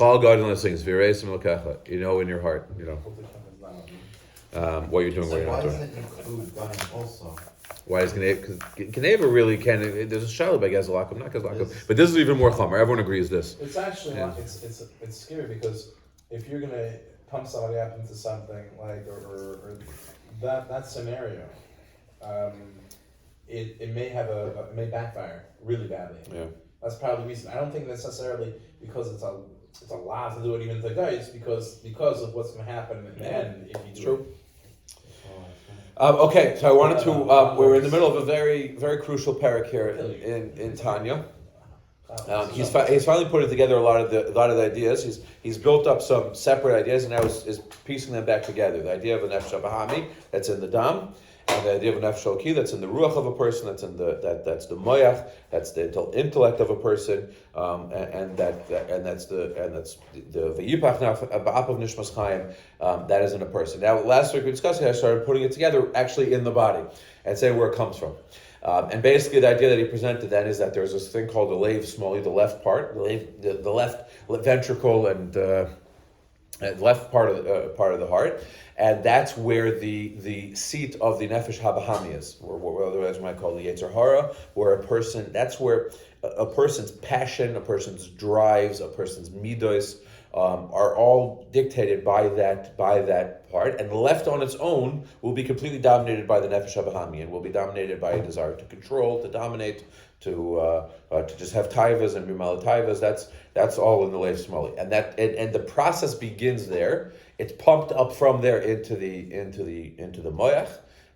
Chal godliness things. V'reisim l'kecha. You know in your heart. You know what you're doing. So what you're why not does doing. it include gunning also? Why is Geneva? Because Geneva really can. There's a shalom by Gezalakum, not Gezalakum. Yes. But this is even more chomer. Everyone agrees this. It's actually Yeah. it's scary because if you're gonna pump somebody up into something like or that scenario, it may have it may backfire really badly. Yeah. That's probably the reason. I don't think necessarily because it's a lot to do it even to guys because of what's gonna happen in the end if you do True. it. Okay, so I wanted to. We're in the middle of a very, very crucial perek here in Tanya. He's finally putting together a lot of the ideas. He's built up some separate ideas and now is piecing them back together. The idea of a nefesh habahami that's in the dam, and the idea of a nefesh halki that's in the ruach of a person, that's the moyach, that's the intellect of a person, and that's the v'yipach ba'apav nishmas chaim, that is in a person. Now, last week we discussed it. I started putting it together actually in the body and saying where it comes from. And basically, the idea that he presented then is that there's this thing called the lave smali, the left part, the left ventricle, and left part of the heart, and that's where the seat of the nefesh habahami is, or otherwise we might call the yetzer hara, where a person. That's where a person's passion, a person's drives, a person's midos are all dictated by that part, and left on its own will be completely dominated by the nefesh habahami, and will be dominated by a desire to control, to dominate, to just have taivas and bimala taivas. That's all in the leif smali, and the process begins there. It's pumped up from there into the moyach.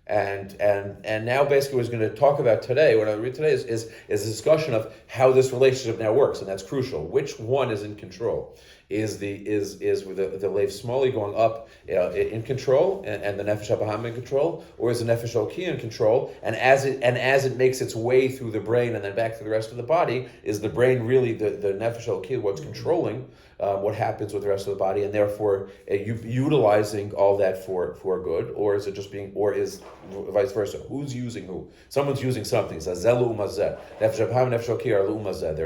And now basically what we're going to talk about today, what I read today is a discussion of how this relationship now works, and that's crucial. Which one is in control? Is with the leif smali going up in control and the nefesh habahami in control, or is the nefesh halki in control? And as it makes its way through the brain and then back to the rest of the body, is the brain really the nefesh halki what's controlling what happens with the rest of the body, and therefore utilizing all that for good, or is it just being, or is vice versa? Who's using who? Someone's using something. Zelu umazeh. Nefesh habahami, nefesh halki are umazeh.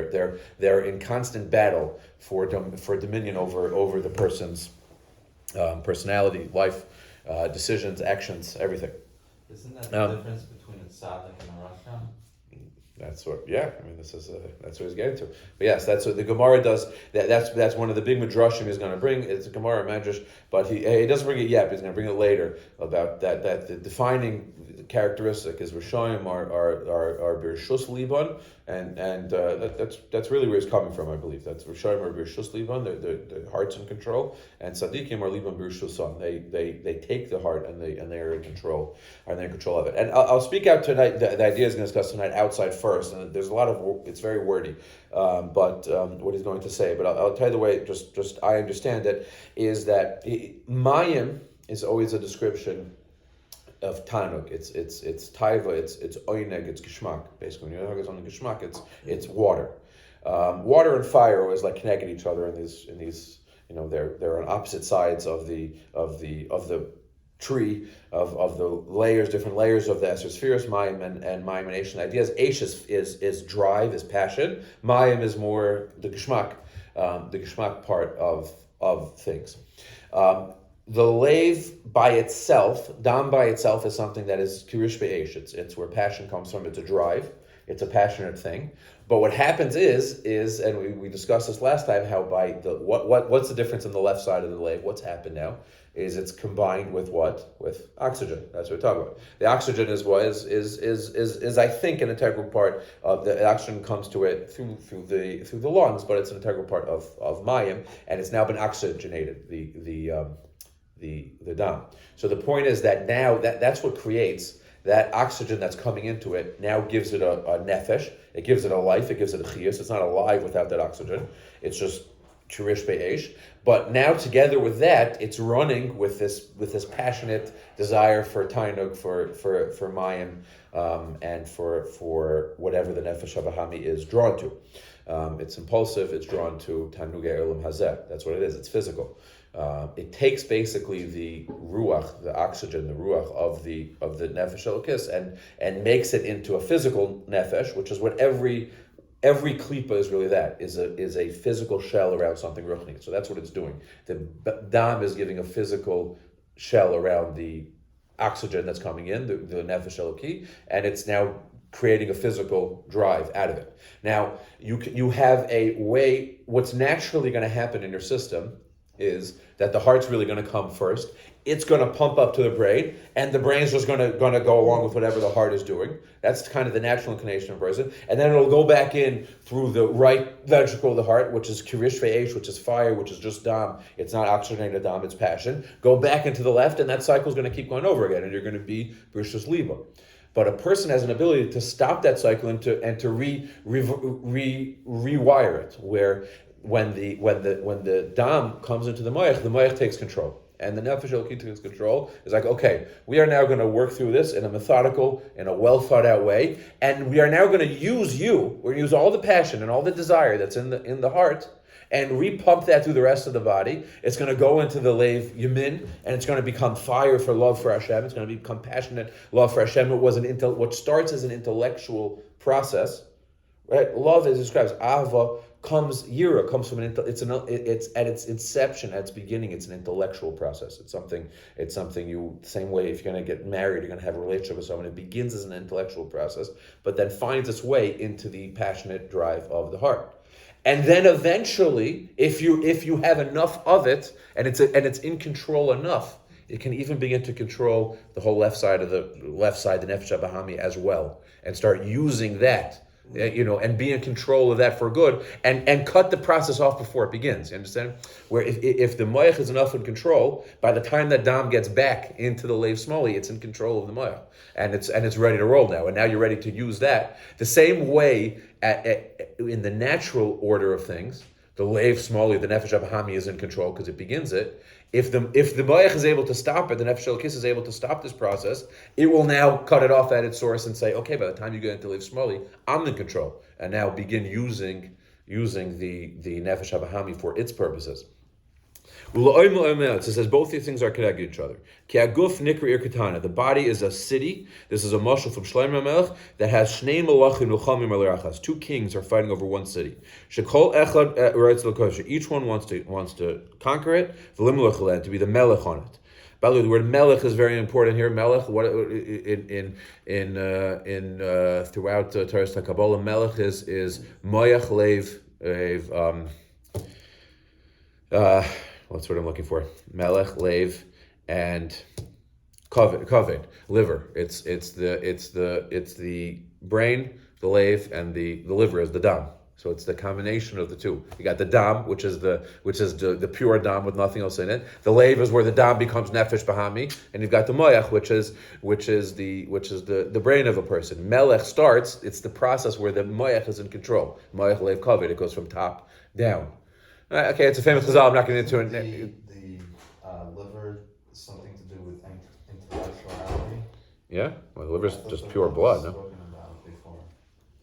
They're in constant battle for dominion over the person's personality, life, decisions, actions, everything. Isn't that the difference between a tzaddik and a rasha? That's what. Yeah, I mean, that's what he's getting to. But yes, that's what the Gemara does. That's one of the big midrashim he's going to bring. It's a Gemara midrash, but he doesn't bring it yet. But he's going to bring it later about that the defining characteristic is Rishonim are Birshus Liban, and that's really where it's coming from. I believe that's Rishonim are Birshus Liban, the heart's in control, and Tzadikim are Liban Birshus Son. They take the heart and they are in control. Are they in control of it? And I'll speak out tonight. The idea is going to discuss tonight outside first, and there's a lot of it's very wordy, but what he's going to say. But I'll tell you the way. Just I understand it is that Mayim is always a description of Tanuk. It's taiva, it's oineg, it's geshmak. Basically, when you're talking on geshmak, it's water. Water and fire are always like connecting each other in these they're on opposite sides of the tree of the layers, different layers of the Esrespheres, Mayim and Mayim emanation ideas. Aish is drive, is passion. Mayim is more the geshmak part of things. The lave by itself, dam by itself, is something that is kirish be'esh. It's where passion comes from. It's a drive. It's a passionate thing. But what happens is, and we discussed this last time, how by the what's the difference in the left side of the lave? What's happened now is it's combined with what? With oxygen. That's what we're talking about. The oxygen is I think an integral part of the oxygen comes to it through the lungs, but it's an integral part of mayim, and it's now been oxygenated. The dam. So the point is that now that's what creates that oxygen that's coming into it. Now gives it a nefesh. It gives it a life. It gives it a chiyus. It's not alive without that oxygen. It's just chirish be'esh. But now together with that, it's running with this passionate desire for tainug, for mayim, and for whatever the nefesh habahami is drawn to. It's impulsive. It's drawn to tanugei olam hazeh. That's what it is. It's physical. It takes basically the ruach, the oxygen, the ruach of the nefesh elokis, and makes it into a physical nefesh, which is what every every klipa is really that, is a physical shell around something ruchni. So that's what it's doing. The dam is giving a physical shell around the oxygen that's coming in, the nefesh eloki, and it's now creating a physical drive out of it. Now, you have a way, what's naturally going to happen in your system is that the heart's really going to come first. It's going to pump up to the brain, and the brain's just going to go along with whatever the heart is doing. That's kind of the natural inclination of a person. And then it'll go back in through the right ventricle of the heart, which is kirish ve'esh, which is fire, which is just dam. It's not oxygenated dam, it's passion. Go back into the left, and that cycle's going to keep going over again, and you're going to be brishus liba. But a person has an ability to stop that cycle and to rewire it, where when the dam comes into the moich takes control. And the nefesh elokit takes control. Is like, okay, we are now going to work through this in a methodical, in a well thought out way, and we are now going to use you. We're going to use all the passion and all the desire that's in the heart, and repump that through the rest of the body. It's going to go into the leiv yamin, and it's going to become fire for love for Hashem. It's going to become passionate love for Hashem. It was what starts as an intellectual process, right? Love, as it describes, ahava comes from it's at its inception, at its beginning, it's an intellectual process. It's something you, same way if you're going to get married, you're going to have a relationship with someone. It begins as an intellectual process, but then finds its way into the passionate drive of the heart. And then eventually, if you have enough of it, and it's in control enough, it can even begin to control the whole left side, the nefesh habahami as well, and start using that, and be in control of that for good, and cut the process off before it begins. You understand? Where if the moich is enough in control, by the time that dam gets back into the leiv smoli, it's in control of the moich, and it's ready to roll now. And now you're ready to use that the same way in the natural order of things. The leiv smoli, the nefesh habahami, is in control because it begins it. If the moich is able to stop it, the nefesh elokis is able to stop this process, it will now cut it off at its source and say, okay, by the time you get into leiv smoli, I'm in control, and now begin using the nefesh habahami for its purposes. It says both these things are connected to each other. The body is a city. This is a mashal from Shlomo Melech that has shnei malachim nulchamim al rachas. Two kings are fighting over one city. Shekol echad eretz l'kosher. Each one wants to conquer it. V'limulach to be the melech on it. By the way, the word melech is very important here. Melech, what in throughout Torah's Kabbalah, melech is moyach leiv. What's what I'm looking for? Melech, leiv, and kaved, liver. It's the brain, the leiv, and the liver is the dam. So it's the combination of the two. You got the dam, which is the pure dam with nothing else in it. The leiv is where the dam becomes nefesh bahami, and you've got the moyach, which is the brain of a person. Melech starts. It's the process where the moyach is in control. Moyach, leiv, kaved. It goes from top down. Okay, it's a famous chazal. I'm not getting into it. The liver is something to do with intellectuality. Yeah, well, the liver's just pure blood, no? Spoken about before.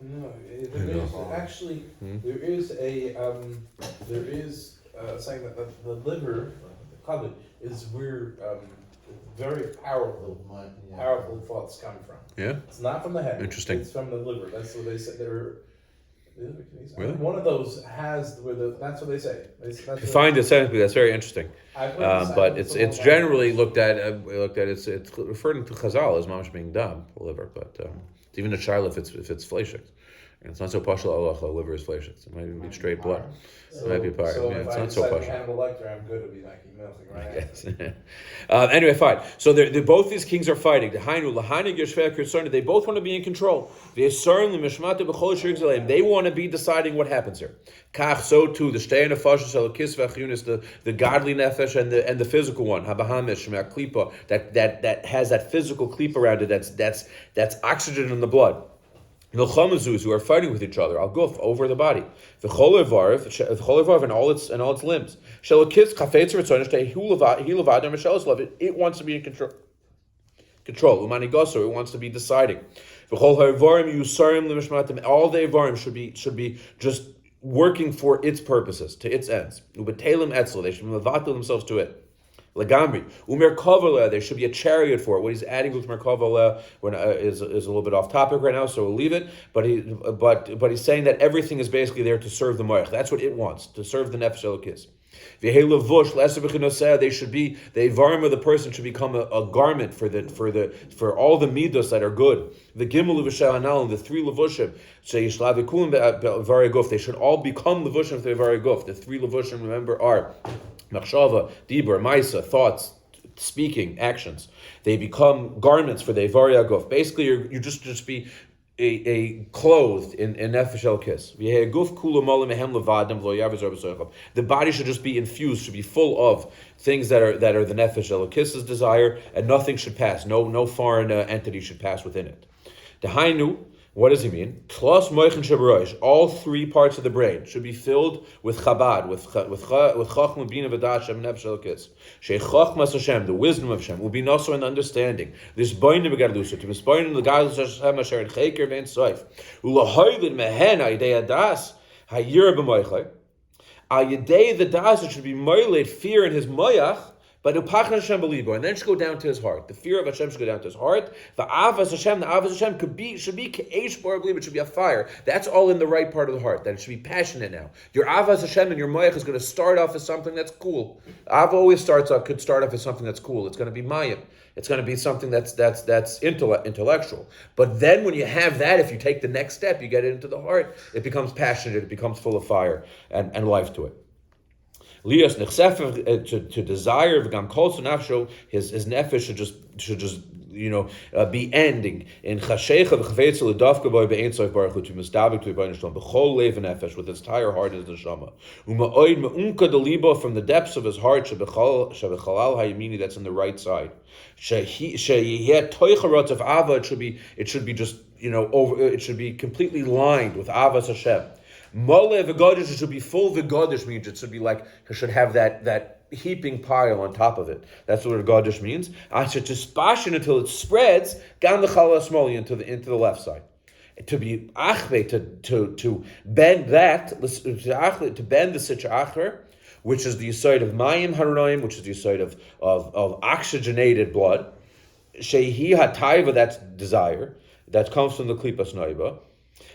No, there is actually there is saying that the liver, the kavod, is where very powerful thoughts come from. Yeah, It's not from the head. Interesting. It's from the liver. That's what they said. Really? One of those has that's what they say. I find it scientifically that's very interesting, but it's generally looked at. It's referred to Chazal as mamash being dam, the liver, but it's even a child if it's fleshik. And it's not so partial halacha, liver is fleshik. It might even be straight blood. It might be part. So Yeah, if it's I not so decide partial. Hannibal Lecter, I'm good to be making nothing, right? Yes. Anyway, fine. So both these kings are fighting. They both want to be in control. They want to be deciding what happens here. So too, the godly nefesh and the physical one, that has that physical klipa around it. That's oxygen in the blood. Milchamazus, who are fighting with each other, al guf, over the body. V'cholevarv and all its limbs. It wants to be in control. Umani goso, it wants to be deciding. All the Ivarim should be just working for its purposes, to its ends. They should mevatel themselves to it. Legamri. Umerkava, there should be a chariot for it. What he's adding with Merkava is a little bit off topic right now, so we'll leave it. But he's saying that everything is basically there to serve the moich. That's what it wants, to serve the nefesh elokis. They should be, the Ivarim of the person should become a garment for all the midos that are good. The gimel v'shalanal, the three levushim, they should all become levushim of the Ivari Guf. The three levushim, remember, are machshava, dibur, maisa, thoughts, speaking, actions. They become garments for the Ivari Guf. Basically, you just be a clothed in nefesh elokis. The body should just be infused, should be full of things that are the nefesh elokis's desire, and nothing should pass. No foreign entity should pass within it. The hainu. What does he mean? Plus moichin shabarosh. All three parts of the brain should be filled with chabad, with chachma bina v'das Hashem nefesh elokis. Sheichachmas Hashem, the wisdom of Hashem, will be also an understanding. This boinu begadlusa to misboinu legadlus Hashem asher in cheker vein soif ulahoylin mehen ayidei adas hayir b'moichay. Ayidei the das, it should be moiled fear in his moyach. But upachna Hashem belibo, and then it should go down to his heart. The fear of Hashem should go down to his heart. The avas Hashem should be k'eish bar belibo. It should be a fire. That's all in the right part of the heart. That it should be passionate now. Your avas Hashem and your moyach is going to start off as something that's cool. Ava always could start off as something that's cool. It's going to be mayim. It's going to be something that's intellectual. But then when you have that, if you take the next step, you get it into the heart. It becomes passionate. It becomes full of fire and life to it. Lias nechsef to desire v'gam kol nafsho, his nefesh should just be ending in chashecha v'chavetzel l'davka boy be'ein soif baruch hu to misdavik to b'nei shalom b'chol lev nefesh with its entire heart and his neshama u'ma'oid me'unka delibo from the depths of his heart shebechalal hayimini, that's on the right side sheyeh toicharot of ava, it should be just it should be completely lined with avas Hashem. Mole v'gadish, it should be full. V'gadish means it should be like it should have that heaping pile on top of it. That's what gadish means. Asher tispashin, until it spreads gam l'chala smoli into the left side. To be achve, to bend that, to bend the sitra acher, which is the side of mayim haroim, which is the side of oxygenated blood. Shehi hatayva, that's desire that comes from the klipas noiba.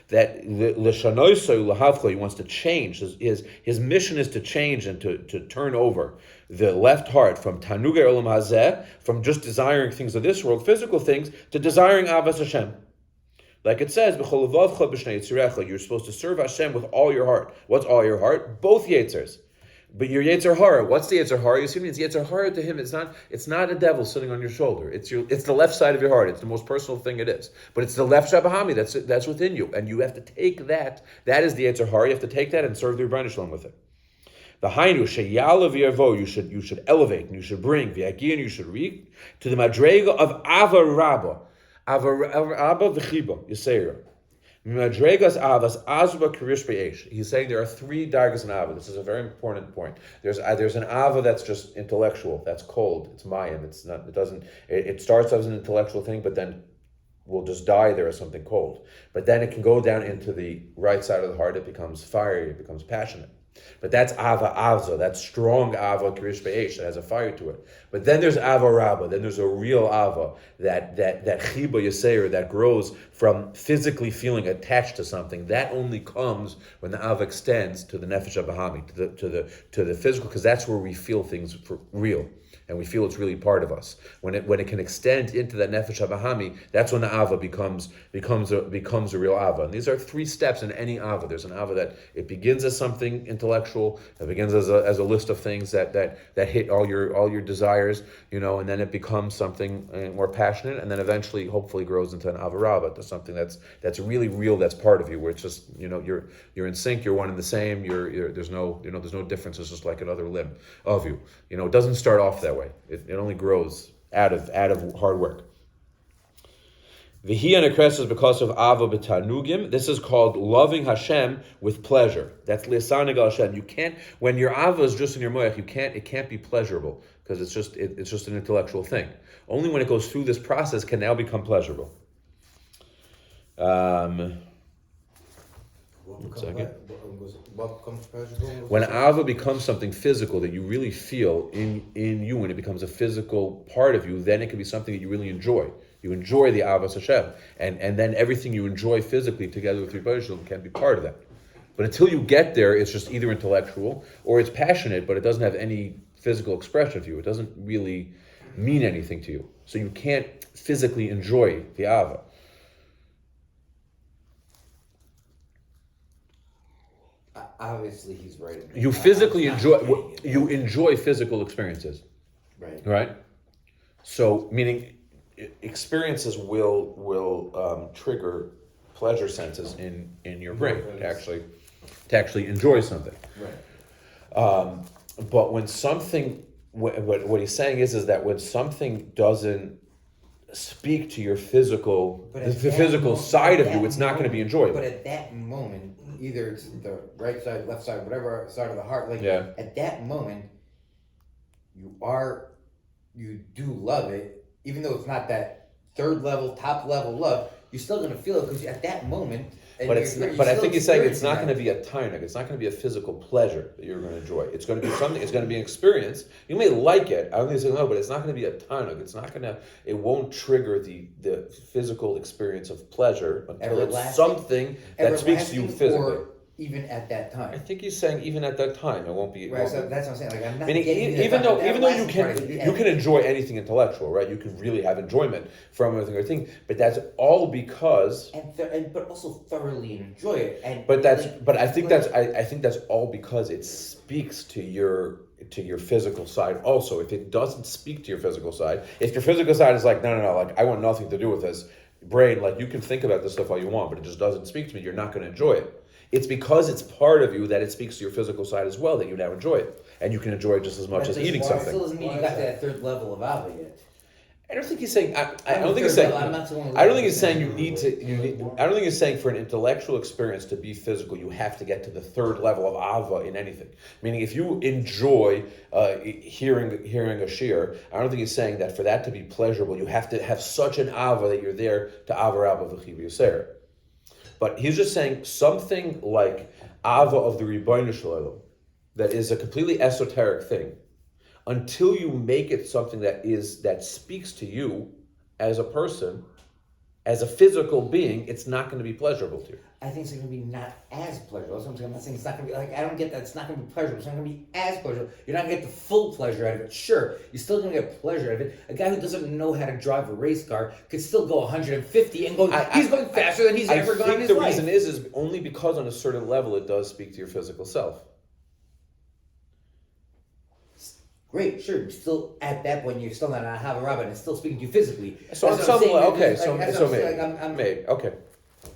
That l'shanoisoi lahavcha, he wants to change. His mission is to change and to turn over the left heart from tanuga olam hazeh, from just desiring things of this world, physical things, to desiring avas Hashem. Like it says, b'chol levavcha b'shnei yitzirecha, you're supposed to serve Hashem with all your heart. What's all your heart? Both yitzers. But your Yetzer Hara, what's the Yetzer Hara? You see, it's Yetzer Hara to him. It's not a devil sitting on your shoulder. It's the left side of your heart. It's the most personal thing it is. But it's the left Shabahami that's within you, and you have to take that. That is the Yetzer Hara. You have to take that and serve the Rebbeinu Shalom with it. The Hainu Sheyala v'Yavo, you should elevate and you should bring v'Yagin, you should reach to the Madrega of Ava Rabba, Ava v'Chiba Yisera. Madregas avas azba kirish be'esh. He's saying there are three dargas in ava. This is a very important point. There's an ava that's just intellectual, that's cold, it's mayim. It's not. It starts as an intellectual thing, but then will just die there as something cold. But then it can go down into the right side of the heart. It becomes fiery. It becomes passionate. But that's ava avza, that's strong ava kirish be'esh that has a fire to it. But then there's ava rabba, then there's a real ava that chiba yaseir that grows from physically feeling attached to something. That only comes when the ava extends to the nefesh abahami, to the physical, because that's where we feel things for real. And we feel it's really part of us. When it can extend into that nefesh habahami, that's when the ava becomes a real ava. And these are three steps in any ava. There's an ava that it begins as something intellectual, it begins as a list of things that hit all your desires, and then it becomes something more passionate, and then eventually, hopefully, grows into an ava rabba, to something that's really real, that's part of you, where it's just you're in sync, you're one and the same. There's no difference. It's just like another limb of you. It doesn't start off that way. It only grows out of hard work. V'hi anekres is because of ava b'tanugim. This is called loving Hashem with pleasure. That's lisanig Hashem. You can't, when your ava is just in your moach, it can't be pleasurable, because it's just an intellectual thing. Only when it goes through this process can now become pleasurable. One second. What becomes pleasurable? When ava becomes something physical that you really feel in you, when it becomes a physical part of you, then it can be something that you really enjoy. You enjoy the avas Hashem, and then everything you enjoy physically together with your Baruch can be part of that. But until you get there, it's just either intellectual or it's passionate, but it doesn't have any physical expression of you. It doesn't really mean anything to you, so you can't physically enjoy the ava. Obviously, he's right. You physically enjoy physical experiences, Right. right? So, meaning experiences will trigger pleasure senses in your brain to actually enjoy something. Right. But when something, what he's saying is that when something doesn't speak to your physical, the physical side of you, it's not going to be enjoyable. But at that moment, either it's the right side, left side, whatever side of the heart, at that moment, you do love it, even though it's not that third level, top level love, you're still going to feel it because at that moment. But I think he's saying it's not going to be a tainug. It's not going to be a physical pleasure that you're going to enjoy. It's going to be something. It's going to be an experience. You may like it. I don't think he's saying no, but it's not going to be a tainug. It's not going to. It won't trigger the physical experience of pleasure until it's something that speaks to you physically. Or even at that time. I think he's saying even at that time it won't be. Right. So that's what I'm saying. Like I'm not. Meaning, even though you can enjoy anything intellectual, right? You can really have enjoyment from everything, but that's all because. But also thoroughly enjoy it. I think that's all because it speaks to your physical side. Also, if it doesn't speak to your physical side, if your physical side is like no, like I want nothing to do with this brain, like you can think about this stuff all you want, but it just doesn't speak to me, you're not going to enjoy it. It's because it's part of you that it speaks to your physical side as well that you now enjoy it, and you can enjoy it just as much as eating something. It still doesn't mean you got to that third level of Ava yet. I don't think he's saying. I don't think he's saying. I don't think he's saying you need to. I don't think he's saying for an intellectual experience to be physical, you have to get to the third level of ava in anything. Meaning, if you enjoy hearing a shiur, I don't think he's saying that for that to be pleasurable, you have to have such an ava that you're there to ava rabba v'chiv yisera. But he's just saying something like ava of the Rebbeinu Shalom, that is a completely esoteric thing. Until you make it something that speaks to you as a person, as a physical being, it's not going to be pleasurable to you. I think it's going to be not as pleasurable. That's what I'm saying. I'm not saying it's not going to be like, I don't get that it's not going to be pleasurable. It's not going to be as pleasurable. You're not going to get the full pleasure out of it. Sure, you're still going to get pleasure out of it. A guy who doesn't know how to drive a race car could still go 150 and he's going faster than he's ever gone in his life. I think the reason is only because on a certain level it does speak to your physical self. Great, sure. Still at that point, you're still not a Havarabba, and it's still speaking to you physically. So on some level, okay. So maybe okay.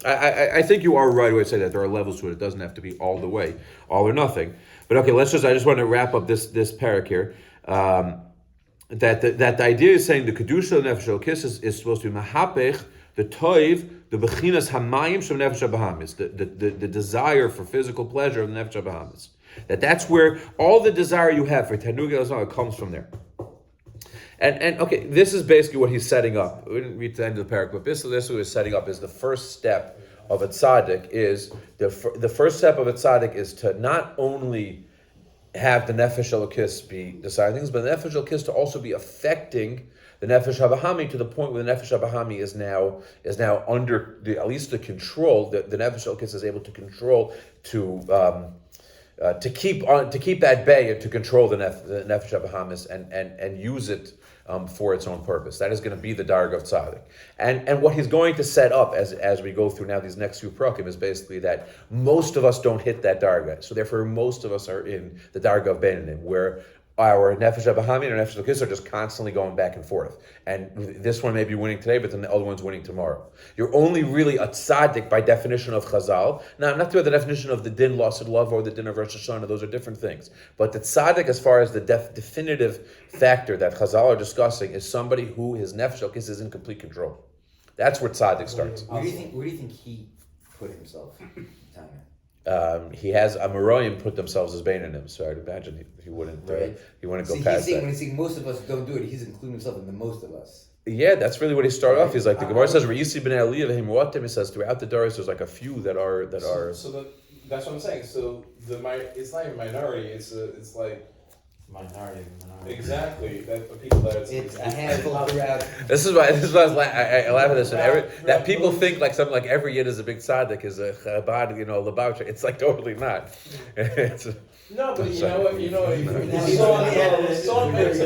I think you are right when I say that there are levels to it. It doesn't have to be all the way, all or nothing. But okay, I just want to wrap up this perek here. That the idea is saying the kedusha nefesh elokis is supposed to be mahapech the toiv the bechinas hamayim shem nefesh habahamis, the desire for physical pleasure of the nefesh habahamis. That's where all the desire you have for Tanug El comes from there. And okay, this is basically what he's setting up. We didn't read the end of the perek, but this is what he's setting up is the first step of a tzaddik is the first step of a tzaddik is to not only have the nefesh elokis be deciding things, but the nefesh elokis to also be affecting the nefesh habahami to the point where the nefesh habahami is now under at least the control that the nefesh elokis is able to control to keep that bay and to control the nefesh habahamis and use it for its own purpose. That is going to be the darga of tzaddik. And what he's going to set up as we go through now these next few prakim is basically that most of us don't hit that darga. So therefore most of us are in the darga of Beinanim, where our nefesh habahami and our nefesh elokis are just constantly going back and forth. And this one may be winning today, but then the other one's winning tomorrow. You're only really a tzaddik by definition of Chazal. Now, I'm not talking about the definition of the din lasted love or the din of Rosh Hashanah. Those are different things. But the tzaddik, as far as the definitive factor that Chazal are discussing, is somebody who his nefesh elokis is in complete control. That's where tzaddik starts. Where do you think he put himself, Tanya? He has Amoraim put themselves as Beinanim, so I'd imagine he wouldn't go past that. When he's saying most of us don't do it, he's including himself in the most of us. Yeah, that's really what he started off. He's like the Gemara says, "Re'isi b'nei aliyah v'him watim." He says throughout the Doros, there's like a few that are. So That's what I'm saying. So it's not even minority. It's like Minority. exactly that the people that It's a handful throughout. This is why I laugh at this. And that people think like something like every Yid is a big tzaddik, is a Chabad, Lubavitcher. It's like totally not. It's no, but you know what? If Now, someone makes a